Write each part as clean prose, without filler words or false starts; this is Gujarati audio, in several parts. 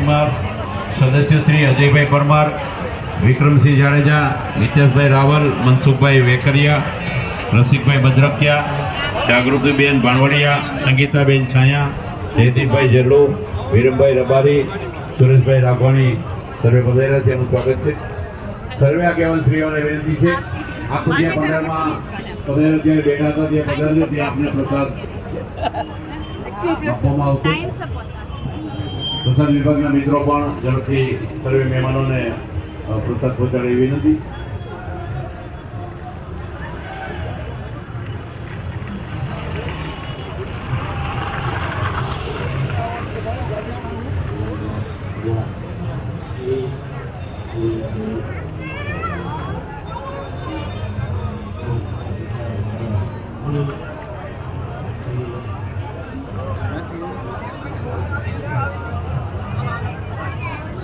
પરમાર, સદસ્ય શ્રી અજયભાઈ પરમાર, વિક્રમસિંહ જાડેજા, નિતેશભાઈ રાવલ, મનસુખભાઈ વેકરિયા, રસિકભાઈ બદ્રકિયા, જાગૃતિબેન ભાણવડિયા, સંગીતાબેન છાયા, જયદીપભાઈ જેરલો, વિરમભાઈ રબારી, સુરેશભાઈ રાઘવાણી સર્વે પધાર્યા છે. એનું સ્વાગત છે. સર્વે આગેવાન શ્રીઓને વિનંતી છે, આખું જે પંડાળમાં પધાર્યા જે બેઠા હતા જે પધાર્યો તે આપને પ્રસાદ આપવામાં આવશે. પ્રસાદ વિભાગના મિત્રો પણ ઝડપથી સર્વે મહેમાનોને પ્રસાદ પહોંચાડે એવી વિનંતી.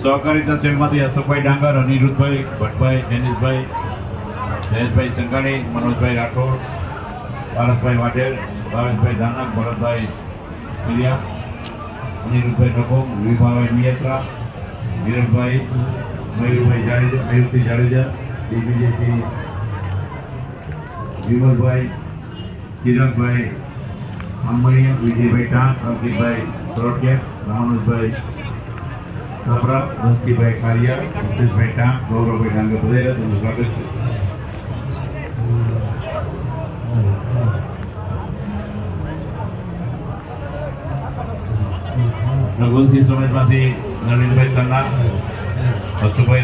સહકારિતા સેલમાંથી અશોકભાઈ ડાંગર, અનિરુદ્ધભાઈ ભટ્ટભાઈ, જૈનિશભાઈ, જયેશભાઈ સંઘાણી, મનોજભાઈ રાઠોડ, ભારતભાઈ વાઢેર, ભાવેશભાઈ ધાનક, ભરતભાઈ પીલિયા, અનિરુદ્ધભાઈ નકોમ, વિભાભાઈ મિયાત્રા, વિરલભાઈ, મયુરભાઈ જાડેજા, મયુરસિંહ જાડેજા, દિગ્વિજયસિંહ, વિમલભાઈ, ચિરાગભાઈ આંબણીયા, વિજયભાઈ ટાંક, અંકિતભાઈ સોરઠિયા, રામનભાઈ કપરા, રણજીભાઈ કારિયા, મુકેશભાઈ ટાંક, ગૌરવભાઈ ડાંગર પધાર્યા. તેમનું સ્વાગત છે. રઘુવંશી સમાજમાંથી નરેન્દ્રભાઈ તન્ના, અશુભાઈ